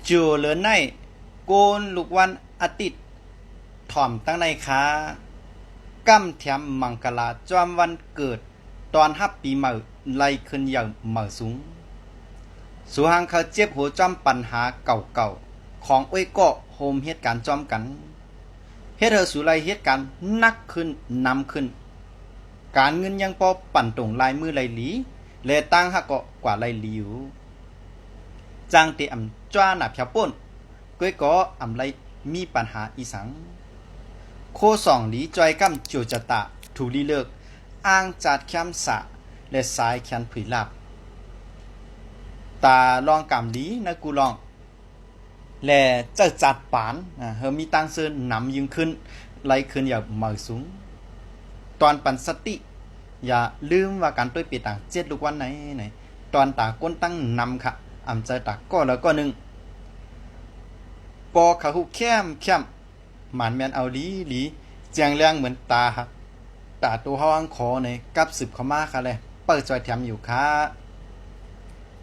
จูเหลือในโกนลูกวันอาทิตย์ถ่อมตั้งในค้ากำแถมมังกลาจอมวันเกิดตอนฮับปีใหม่ไล่ขึ้นอย่างเหม่อสูงสุหังเขาเจ็บหัวจอมปัญหาเก่าๆของอ้วยเกาะโฮมเหตุการณ์จอมกันเฮ็ดเธอสู่ไล่เหตุการณ์นักขึ้นนำขึ้นการเงินยังพอปั่นตรงลายมือไล่หลีและตั้งฮักเกาะกว่าไล่หลิวจางเตอำจ้าหนาเพียป่นก้อยเกาะอำไล่มีปัญหาอีสังโคสองหลีจอยกำจูจตะถูลีเลิกอ้างจัดแคมสะและสายแขนผุยลับตาลองกำหลีนะกูลองและเจ้าจัดปานเฮามีตังเซินนำยิงขึ้นไล่ขึ้นอย่างเหมือสูงตอนปันสติอย่าลืมว่าการต้วยปีต่างเจ็ดลูกวันไหนตอนตาก้นตั้งนำค่ะอำใจตาก็แล้วก็หนึ่งปอขาหุเข้มหมันแมนเอาหลีเจียงแรงเหมือนตาครับตาตัวห้องคอในกับสืบเข้ามาค่ะเลยเปิดจอยแถมอยู่ค่ะ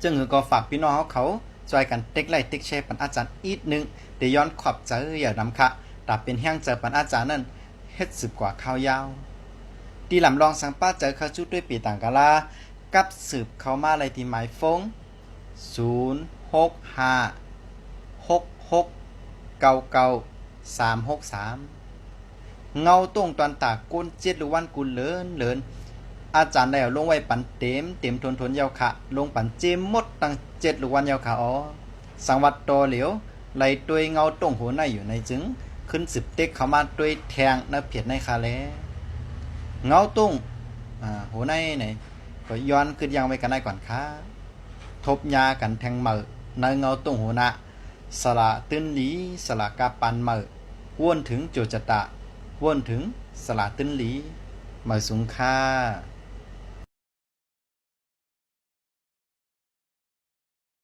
จึงก็ฝากพี่น้องเขาจอยกันเต็กไล่เต็กแชร์ปันอาจารย์อีกนึงเดี๋ยวย้อนขอบใจอย่านำค่ะตาเป็นแห้งเจอปันอาจารย์นั่นเฮ็ดสืบกว่าข้าวยาวตีลำลองสังป้าเจอเขาจุดด้วยปีต่างกาลากับสืบเข้ามาอะไรที่หมายฟง06566999363เงาตรงตอนตาก้นเจ็ดหรือวันกุลเลินอาจารย์ได้เอาลงไว้ปันเต็มทนยาวขะลงปันเจมมดตั้งเจ็ดหรือวันยาวขะสังวัดโตเหลียวไหลตัวยเงาตรงหัวในอยู่ในจึงขึ้นสืบเต็กเข้ามาด้วยแทงนะเพียดในคาแลเงาตรงหัวในไหนก็ย้อนขึ้นยังไว้กันได้ก่อนค่ะทบยากันแทงเหมือในเงาตรงหัวหน้าสละตื้นหลีสละกาปันเหมือวนถึงโจจตะวนถึงสละตื้นหลีเหมือสูงค่า